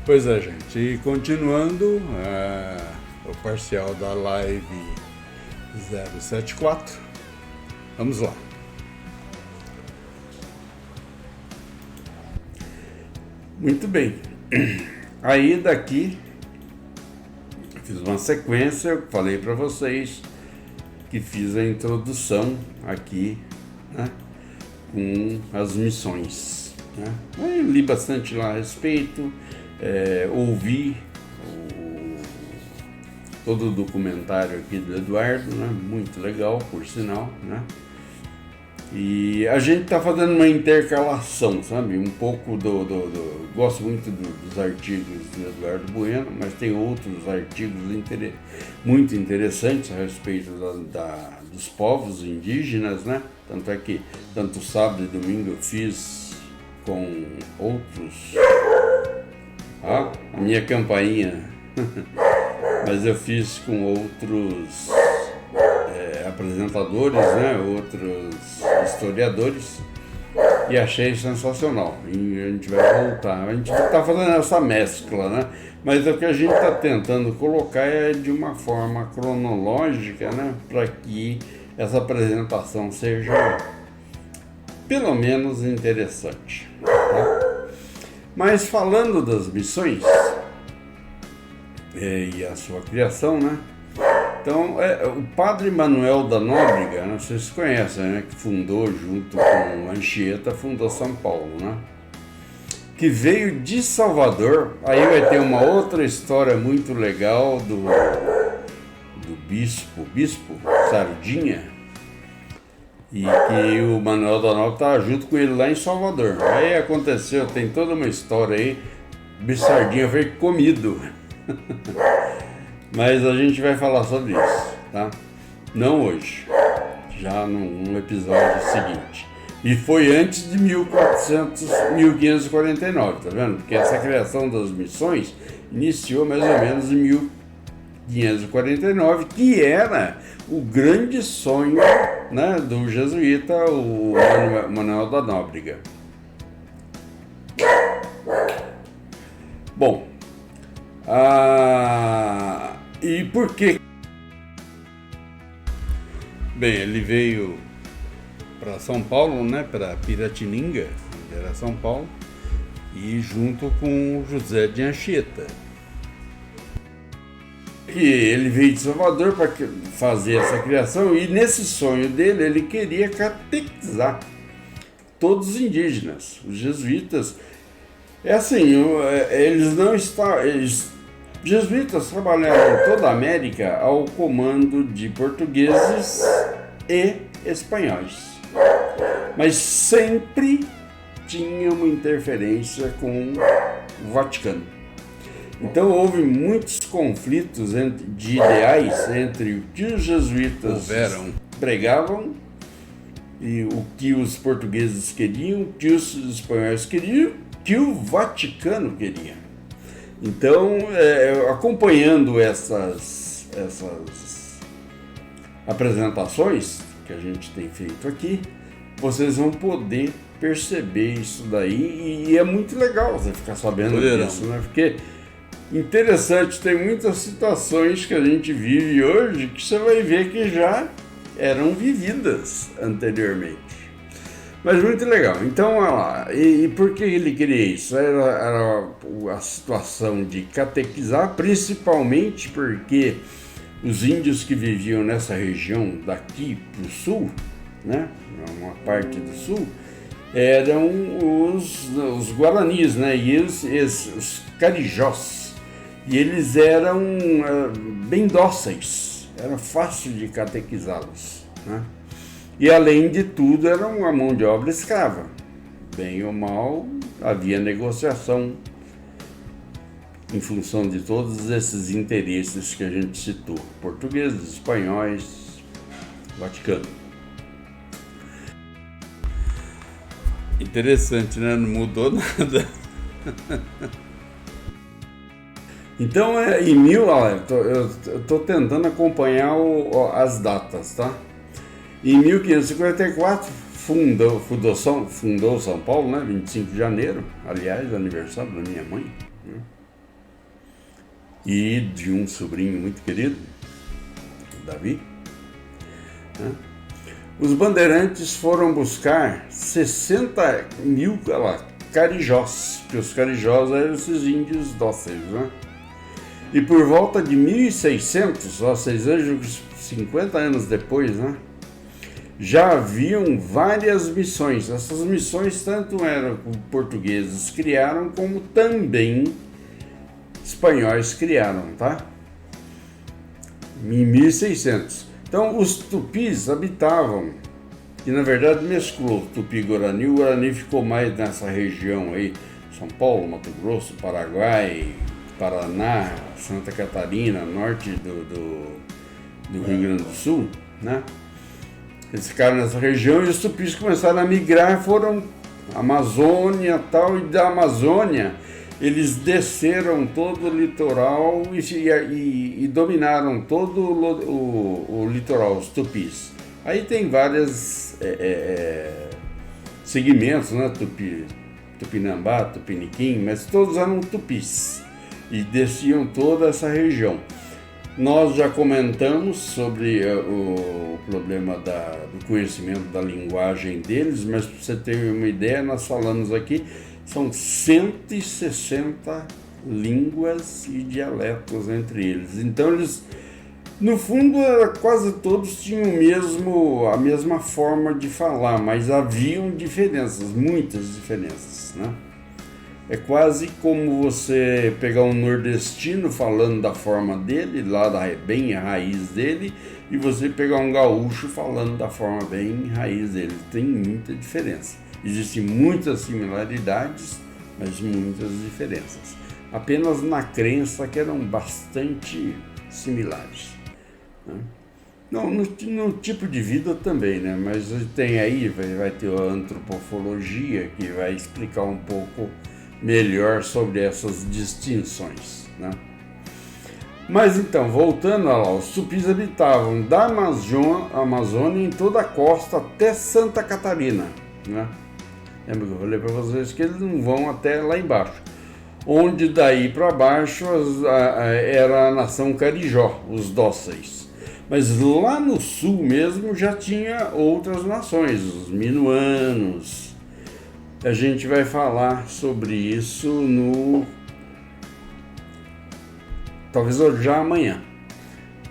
Pois é, gente, e continuando o parcial da live 074, vamos lá. Muito bem, aí daqui fiz uma sequência, eu falei para vocês que fiz a introdução aqui, né, com as missões, né? Eu li bastante lá a respeito, ouvi todo o documentário aqui do Eduardo, né? Muito legal, por sinal, né? E a gente está fazendo uma intercalação, sabe? Um pouco gosto muito dos artigos do Eduardo Bueno, mas tem outros artigos muito interessantes a respeito dos povos indígenas, né? Tanto é que, tanto sábado e domingo eu fiz com outros... a minha campainha... mas eu fiz com outros apresentadores, né, outros historiadores, e achei sensacional. E a gente vai voltar, a gente está fazendo essa mescla, né, mas o que a gente está tentando colocar é de uma forma cronológica, né, para que essa apresentação seja pelo menos interessante, tá? Mas falando das missões e a sua criação, né? Então, o padre Manuel da Nóbrega, né, vocês conhecem, né? Que fundou, junto com Anchieta, fundou São Paulo, né? Que veio de Salvador. Aí vai ter uma outra história muito legal do bispo Sardinha, e que o Manuel da Nóbrega estava junto com ele lá em Salvador. Aí aconteceu, tem toda uma história aí, o bispo Sardinha foi comido. Mas a gente vai falar sobre isso, tá? Não hoje, já num episódio seguinte. E foi antes de 1549, tá vendo? Porque essa criação das missões iniciou mais ou menos em 1549, que era o grande sonho, né, do jesuíta, o Manuel da Nóbrega. Bom, e por que? Bem, ele veio para São Paulo, né, para Piratininga, que era São Paulo, e junto com José de Anchieta. E ele veio de Salvador para fazer essa criação, e nesse sonho dele ele queria catequizar todos os indígenas, os jesuítas. É assim, os jesuítas trabalharam em toda a América ao comando de portugueses e espanhóis, mas sempre tinha uma interferência com o Vaticano. Então houve muitos conflitos de ideais entre o que os jesuítas pregavam e o que os portugueses queriam, o que os espanhóis queriam, que o Vaticano queria. Então, acompanhando essas apresentações que a gente tem feito aqui, vocês vão poder perceber isso daí, e é muito legal você ficar sabendo disso, né? Porque interessante, tem muitas situações que a gente vive hoje que você vai ver que já eram vividas anteriormente. Mas muito legal. Então, olha lá. E por que ele queria isso? Era a situação de catequizar, principalmente porque os índios que viviam nessa região daqui para o sul, né, uma parte do sul, eram os guaranis, né, e os carijós. E eles eram bem dóceis, era fácil de catequizá-los, né? E além de tudo, era uma mão de obra escrava. Bem ou mal, havia negociação em função de todos esses interesses que a gente citou: portugueses, espanhóis, Vaticano. Interessante, né? Não mudou nada. Então, eu estou tentando acompanhar as datas, tá? Em 1554, fundou São Paulo, né? 25 de janeiro, aliás, aniversário da minha mãe, né? e de um sobrinho muito querido, Davi, né? Os bandeirantes foram buscar 60 mil carijós, que os carijós eram esses índios dóceis, né? E por volta de 1600, ou seja, 50 anos depois, né, já haviam várias missões. Essas missões tanto eram que portugueses criaram, como também espanhóis criaram, tá? Em 1600. Então, os tupis habitavam, que na verdade mesclou Tupi-Guarani. O Guarani ficou mais nessa região aí, São Paulo, Mato Grosso, Paraguai, Paraná, Santa Catarina, norte do Rio Grande do Sul, né? Eles ficaram nessa região e os tupis começaram a migrar, foram Amazônia e tal, e da Amazônia eles desceram todo o litoral e dominaram todo o litoral, os tupis. Aí tem vários segmentos, né? Tupinambá, Tupiniquim, mas todos eram tupis e desciam toda essa região. Nós já comentamos sobre o problema do conhecimento da linguagem deles, mas para você ter uma ideia, nós falamos aqui, são 160 línguas e dialetos entre eles. Então eles, no fundo, quase todos tinham a mesma forma de falar, mas haviam diferenças, muitas diferenças, né? É quase como você pegar um nordestino falando da forma dele, lá bem a raiz dele, e você pegar um gaúcho falando da forma bem raiz dele. Tem muita diferença. Existem muitas similaridades, mas muitas diferenças. Apenas na crença que eram bastante similares, né? Não, no tipo de vida também, né? Mas tem aí, vai ter a antropologia que vai explicar um pouco melhor sobre essas distinções, né? Mas então, voltando lá, os tupis habitavam da Amazônia em toda a costa até Santa Catarina, né? Lembra que eu falei para vocês que eles não vão até lá embaixo, onde daí para baixo era a nação Carijó, os dóceis. Mas lá no sul mesmo já tinha outras nações, os minuanos. A gente vai falar sobre isso talvez já amanhã,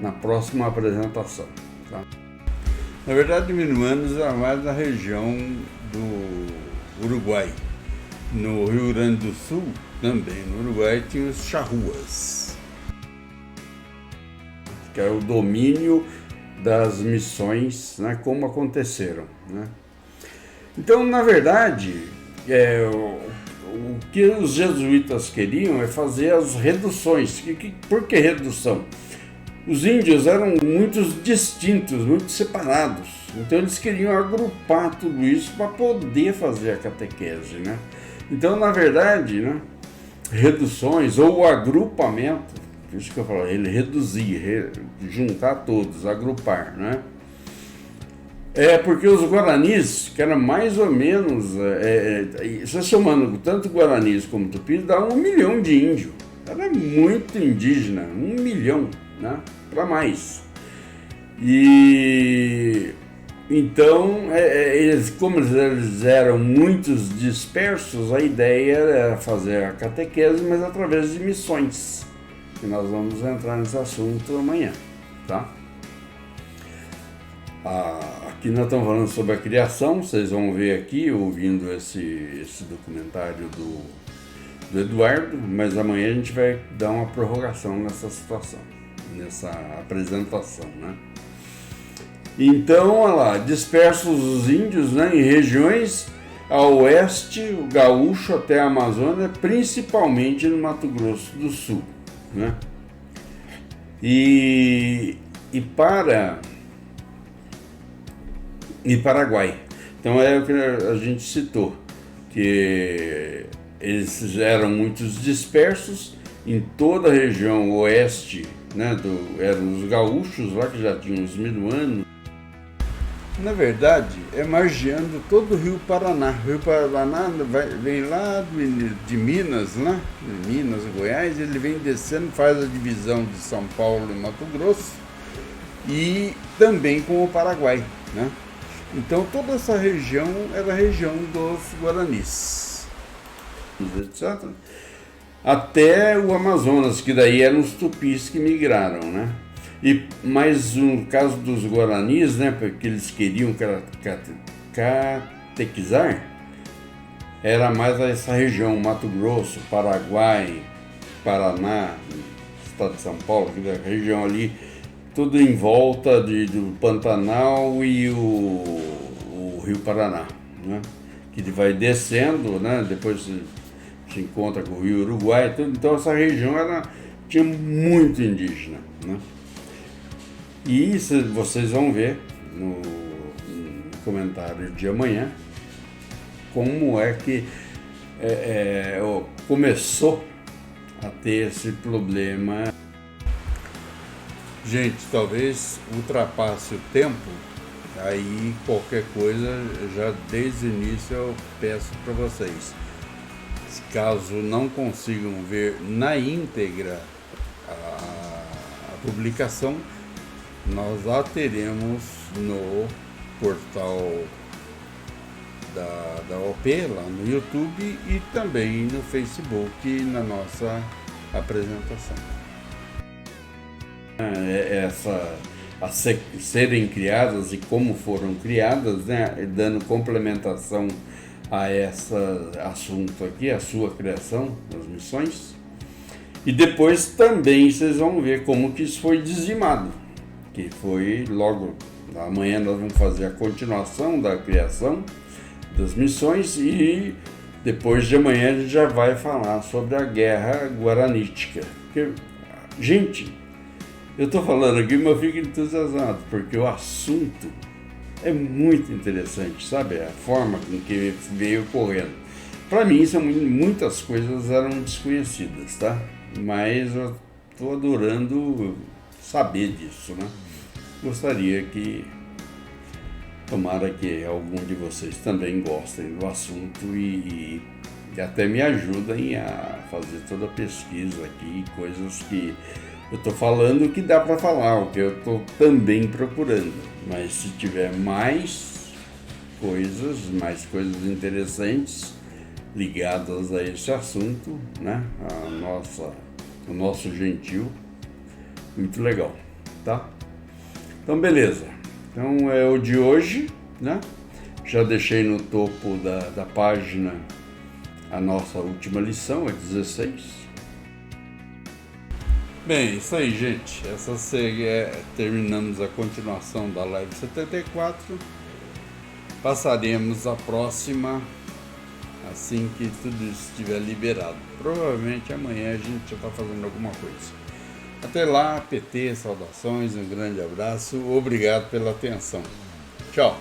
na próxima apresentação, tá? Na verdade, minuanos é mais na região do Uruguai. No Rio Grande do Sul, também no Uruguai, tinha os charruas, que é o domínio das missões, né, como aconteceram, né? Então, na verdade, o que os jesuítas queriam é fazer as reduções. Por que redução? Os índios eram muito distintos, muito separados. Então eles queriam agrupar tudo isso para poder fazer a catequese, né? Então, na verdade, né, reduções ou agrupamento, por isso que eu falo, ele reduzir, juntar todos, agrupar, né? É porque os guaranis, que eram mais ou menos, se somando tanto guaranis como tupis, dá 1 milhão de índios. Era muito indígena, 1 milhão, né? Para mais. E então, como eles eram muitos dispersos, a ideia era fazer a catequese, mas através de missões. E nós vamos entrar nesse assunto amanhã, tá? Aqui nós estamos falando sobre a criação, vocês vão ver aqui, ouvindo esse documentário do Eduardo, mas amanhã a gente vai dar uma prorrogação nessa situação, nessa apresentação, né? Então, olha lá, dispersos os índios, né, em regiões a oeste, o gaúcho até a Amazônia, principalmente no Mato Grosso do Sul, né? E Paraguai. Então é o que a gente citou, que eles eram muitos dispersos em toda a região oeste, né, eram os gaúchos lá que já tinham os minuanos. Na verdade, é margeando todo o Rio Paraná. O Rio Paraná vem lá de Minas, né? De Minas, Goiás, ele vem descendo, faz a divisão de São Paulo e Mato Grosso e também com o Paraguai, né? Então toda essa região era a região dos Guaranis, etc. Até o Amazonas, que daí eram os tupis que migraram, né? Mas no caso dos Guaranis, né, porque eles queriam catequizar, era mais essa região, Mato Grosso, Paraguai, Paraná, estado de São Paulo, a região ali, tudo em volta do Pantanal e o Rio Paraná, né? Que ele vai descendo, né? Depois se encontra com o Rio Uruguai, tudo. Então essa região tinha muito indígena, né? E vocês vão ver no comentário de amanhã como é que começou a ter esse problema. Gente, talvez ultrapasse o tempo, aí qualquer coisa, já desde o início eu peço para vocês, caso não consigam ver na íntegra a publicação, nós lá teremos no portal da OP, lá no YouTube e também no Facebook, na nossa apresentação. Serem criadas e como foram criadas, né, dando complementação a esse assunto aqui, a sua criação, as missões. E depois também vocês vão ver como que isso foi dizimado, que foi logo amanhã nós vamos fazer a continuação da criação das missões e depois de amanhã a gente já vai falar sobre a guerra guaranítica. Porque, gente, eu estou falando aqui, mas eu fico entusiasmado, porque o assunto é muito interessante, sabe? A forma com que veio ocorrendo. Para mim, muitas coisas eram desconhecidas, tá? Mas eu estou adorando saber disso, né? Gostaria que, tomara que algum de vocês também gostem do assunto e até me ajudem a fazer toda a pesquisa aqui, coisas que eu estou falando que dá para falar, o que eu estou também procurando. Mas se tiver mais coisas interessantes ligadas a esse assunto, né? O nosso gentil, muito legal, tá? Então, beleza. Então é o de hoje, né? Já deixei no topo da página a nossa última lição, a 16. Bem, isso aí, gente. Terminamos a continuação da live 74. Passaremos a próxima assim que tudo isso estiver liberado. Provavelmente amanhã a gente já está fazendo alguma coisa. Até lá, PT, saudações, um grande abraço. Obrigado pela atenção. Tchau.